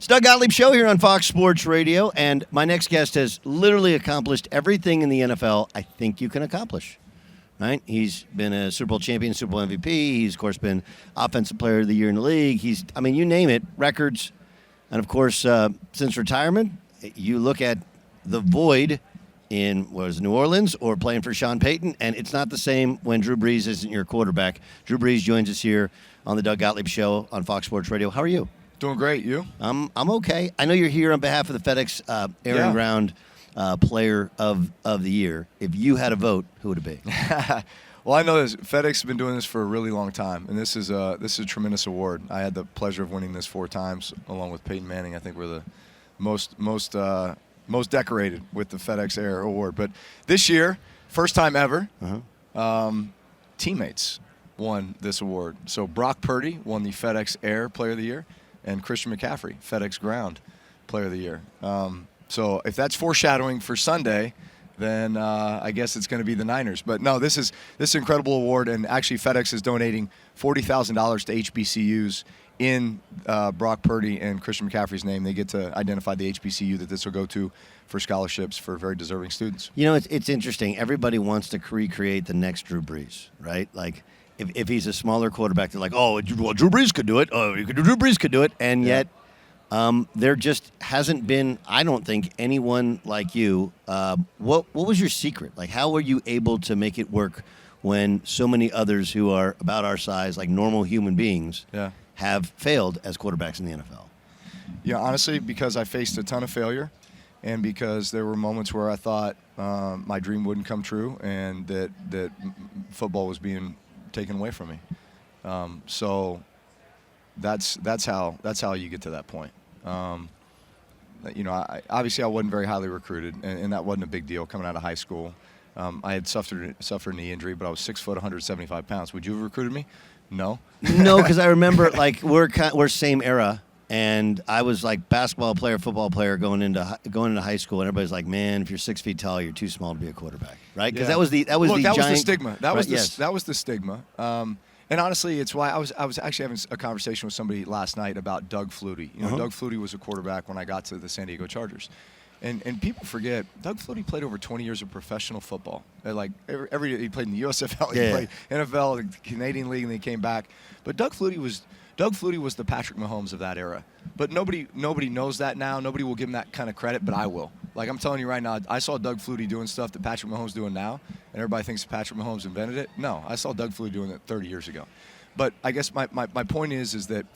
It's Doug Gottlieb Show here on Fox Sports Radio, and my next guest has literally accomplished everything in the NFL I think you can accomplish. Right? He's been a Super Bowl champion, Super Bowl MVP. He's, of course, been Offensive Player of the Year in the league. You name it, records. And, of course, since retirement, you look at the void in, New Orleans or playing for Sean Payton, and it's not the same when Drew Brees isn't your quarterback. Drew Brees joins us here on the Doug Gottlieb Show on Fox Sports Radio. How are you? Doing great. You? I'm okay. I know you're here on behalf of the FedEx Air and Ground Player of the Year. If you had a vote, who would it be? Well, I know this. FedEx has been doing this for a really long time, and this is a tremendous award. I had the pleasure of winning this 4 times, along with Peyton Manning. I think we're the most decorated with the FedEx Air Award. But this year, first time ever, teammates won this award. So Brock Purdy won the FedEx Air Player of the Year, and Christian McCaffrey, FedEx Ground Player of the Year. So if that's foreshadowing for Sunday, then I guess it's going to be the Niners. But no, this is an incredible award, and actually FedEx is donating $40,000 to HBCUs in Brock Purdy and Christian McCaffrey's name. They get to identify the HBCU that this will go to for scholarships for very deserving students. You know, it's interesting. Everybody wants to recreate the next Drew Brees, right? Like, if he's a smaller quarterback, they're like, oh, well, Drew Brees could do it. Oh, Drew Brees could do it. And yet there just hasn't been, I don't think, anyone like you. What was your secret? Like, how were you able to make it work when so many others who are about our size, like normal human beings, have failed as quarterbacks in the NFL? Yeah, honestly, because I faced a ton of failure, and because there were moments where I thought my dream wouldn't come true, and that football was being taken away from me. So that's how you get to that point. Obviously I wasn't very highly recruited, and that wasn't a big deal coming out of high school. I had suffered a knee injury, but I was 6 foot, 175 pounds. Would you have recruited me? No. No, because I remember we're same era, and I was like basketball player, football player going into high school, and everybody's like, man, if you're 6 feet tall, you're too small to be a quarterback, right? Because that was the stigma. That was the stigma. And honestly, it's why I was actually having a conversation with somebody last night about Doug Flutie. Doug Flutie was a quarterback when I got to the San Diego Chargers. And people forget, Doug Flutie played over 20 years of professional football. Like he played in the USFL, he played NFL, the Canadian League, and then he came back. But Doug Flutie was the Patrick Mahomes of that era. But nobody knows that now. Nobody will give him that kind of credit, but I will. Like, I'm telling you right now, I saw Doug Flutie doing stuff that Patrick Mahomes doing now, and everybody thinks Patrick Mahomes invented it. No, I saw Doug Flutie doing it 30 years ago. But I guess my point is that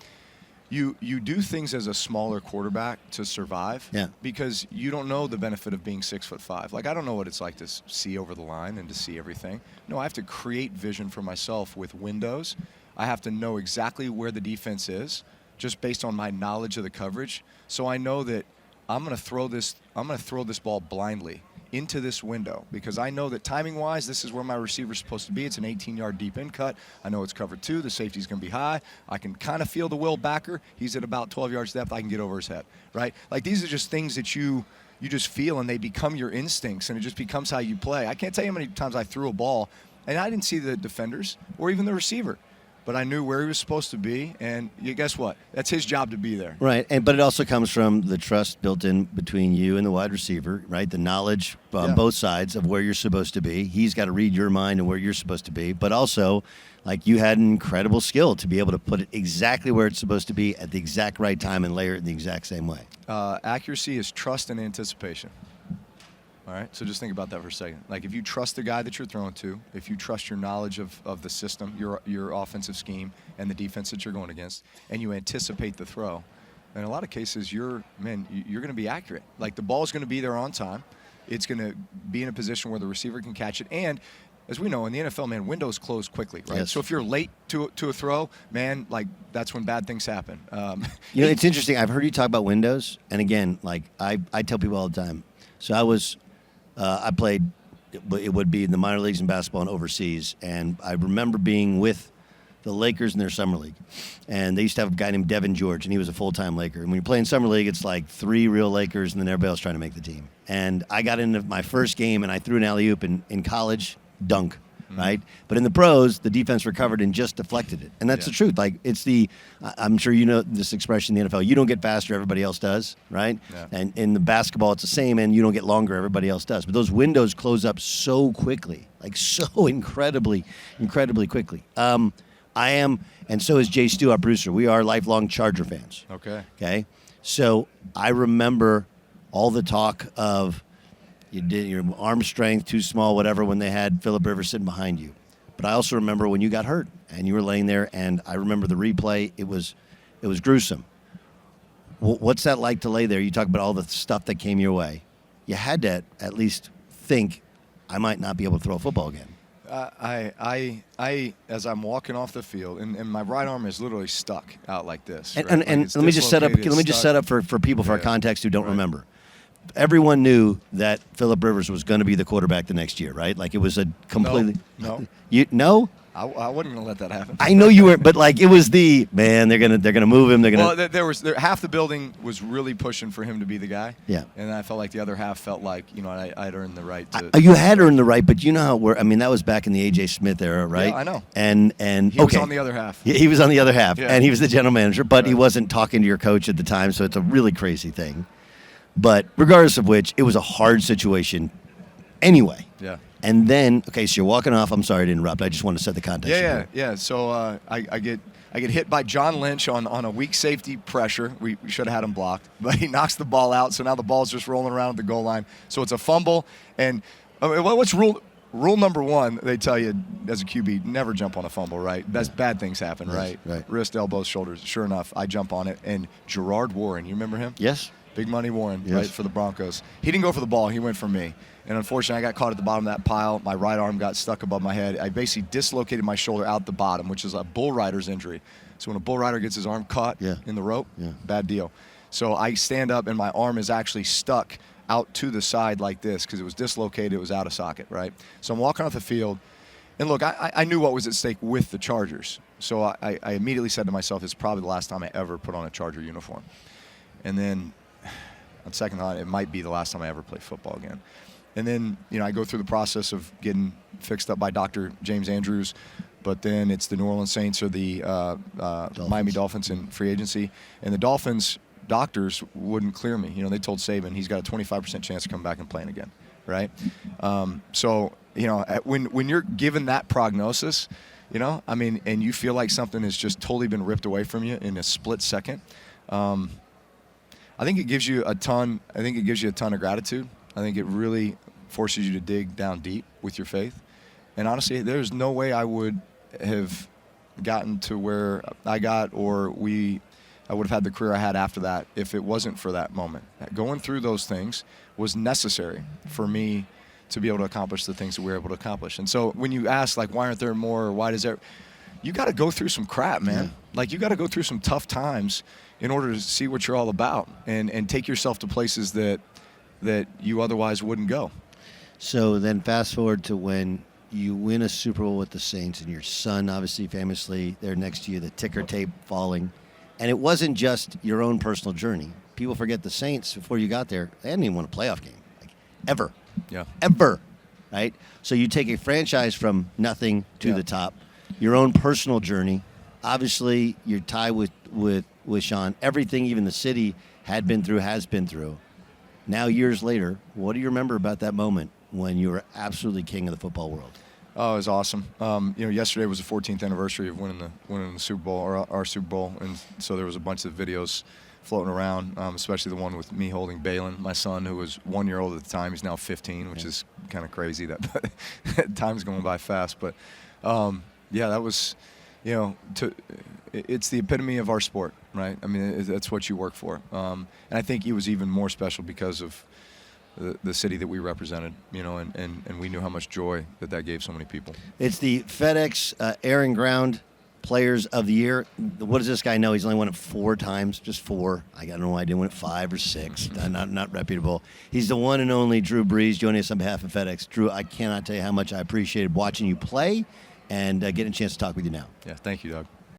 you do things as a smaller quarterback to survive, because you don't know the benefit of being 6'5". Like, I don't know what it's like to see over the line and to see everything. No, I have to create vision for myself with windows. I have to know exactly where the defense is, just based on my knowledge of the coverage. So I know that I'm going to throw this ball blindly into this window, because I know that timing-wise, this is where my receiver's supposed to be. It's an 18-yard deep in cut. I know it's covered 2. The safety's going to be high. I can kind of feel the Will backer. He's at about 12 yards depth. I can get over his head, right? Like, these are just things that you just feel, and they become your instincts, and it just becomes how you play. I can't tell you how many times I threw a ball, and I didn't see the defenders or even the receiver. But I knew where he was supposed to be, and guess what? That's his job to be there. Right, but it also comes from the trust built in between you and the wide receiver, right? The knowledge on both sides of where you're supposed to be. He's got to read your mind and where you're supposed to be. But also, like, you had an incredible skill to be able to put it exactly where it's supposed to be at the exact right time and layer it in the exact same way. Accuracy is trust and anticipation. All right, so just think about that for a second. Like, if you trust the guy that you're throwing to, if you trust your knowledge of the system, your offensive scheme, and the defense that you're going against, and you anticipate the throw, in a lot of cases, you're going to be accurate. Like, the ball's going to be there on time. It's going to be in a position where the receiver can catch it. And as we know, in the NFL, man, windows close quickly, right? Yes. So if you're late to a throw, man, like, that's when bad things happen. It's interesting. I've heard you talk about windows. And again, like, I tell people all the time. So I played, it would be in the minor leagues in basketball and overseas, and I remember being with the Lakers in their summer league, and they used to have a guy named Devin George, and he was a full-time Laker. And when you play in summer league, it's like 3 real Lakers, and then everybody else trying to make the team. And I got into my first game, and I threw an alley-oop in college, dunk. right? But in the pros, the defense recovered and just deflected it. And that's the truth. Like, I'm sure you know this expression in the NFL, you don't get faster, everybody else does, right? Yeah. And in the basketball, it's the same, and you don't get longer, everybody else does. But those windows close up so quickly, like so incredibly quickly. I am, and so is Jay Stu, our producer. We are lifelong Charger fans. Okay. So I remember all the talk of you did your arm strength too small, whatever, when they had Phillip Rivers sitting behind you. But I also remember when you got hurt and you were laying there, and I remember the replay. It was gruesome. What's that like to lay there? You talk about all the stuff that came your way. You had to at least think, I might not be able to throw a football again. As I'm walking off the field, and my right arm is literally stuck out like this. And let me just set up for people, for our context who don't remember. Everyone knew that Phillip Rivers was going to be the quarterback the next year, right? Like, it was a completely no. You no. I wasn't going to let that happen. I know you weren't, but like, it was they're gonna move him. Well, half the building was really pushing for him to be the guy. Yeah. And I felt like the other half felt like, I'd earned the right to. You had earned the right, but you know how it worked. I mean, that was back in the A.J. Smith era, right? Yeah, I know. And he was on the other half. He was on the other half, yeah. And he was the general manager, but he wasn't talking to your coach at the time, so it's a really crazy thing. But regardless of which, it was a hard situation anyway. Yeah. And then, okay, so you're walking off. I'm sorry to interrupt. I just want to set the context. Yeah. So I get hit by John Lynch on a weak safety pressure. We should have had him blocked, but he knocks the ball out. So now the ball's just rolling around at the goal line. So it's a fumble. And what's rule number one? They tell you as a QB, never jump on a fumble, right? Bad things happen, right? Wrist, elbows, shoulders. Sure enough, I jump on it. And Gerard Warren, you remember him? Yes. Big Money Warren, right, for the Broncos. He didn't go for the ball. He went for me. And unfortunately, I got caught at the bottom of that pile. My right arm got stuck above my head. I basically dislocated my shoulder out the bottom, which is a bull rider's injury. So when a bull rider gets his arm caught in the rope, bad deal. So I stand up, and my arm is actually stuck out to the side like this because it was dislocated. It was out of socket, right? So I'm walking off the field. And look, I knew what was at stake with the Chargers. So I immediately said to myself, it's probably the last time I ever put on a Charger uniform. And then on second thought, it might be the last time I ever play football again. And then, I go through the process of getting fixed up by Dr. James Andrews, but then it's the New Orleans Saints or the Miami Dolphins in free agency. And the Dolphins doctors wouldn't clear me. They told Saban he's got a 25% chance to come back and playing again, right? So, when you're given that prognosis, and you feel like something has just totally been ripped away from you in a split second, I think it gives you a ton of gratitude. I think it really forces you to dig down deep with your faith. And honestly, there's no way I would have gotten to where I got I would have had the career I had after that if it wasn't for that moment. Going through those things was necessary for me to be able to accomplish the things that we were able to accomplish. And so when you ask, like, why aren't there more, or why does there, you got to go through some crap, man. Yeah. Like, you got to go through some tough times in order to see what you're all about and take yourself to places that you otherwise wouldn't go. So then fast forward to when you win a Super Bowl with the Saints, and your son, obviously, famously, there next to you, the ticker tape falling. And it wasn't just your own personal journey. People forget the Saints, before you got there, they hadn't even won a playoff game. Like, ever. Yeah. Ever. Right? So you take a franchise from nothing to the top, your own personal journey. Obviously, your tie with Sean, everything even the city has been through. Now, years later, what do you remember about that moment when you were absolutely king of the football world? Oh, it was awesome. Yesterday was the 14th anniversary of winning the Super Bowl, or our Super Bowl, and so there was a bunch of videos floating around, especially the one with me holding Balin, my son, who was 1 year old at the time. He's now 15, which is kind of crazy. That time's going by fast, but that was, it's the epitome of our sport, right? I mean, that's what you work for. And I think it was even more special because of the city that we represented, and we knew how much joy that gave so many people. It's the FedEx Air and Ground Players of the Year. What does this guy know? He's only won it 4 times, just 4. I don't know why I didn't win it 5 or 6. Not reputable. He's the one and only Drew Brees, joining us on behalf of FedEx. Drew, I cannot tell you how much I appreciated watching you play and getting a chance to talk with you now. Yeah, thank you, Doug.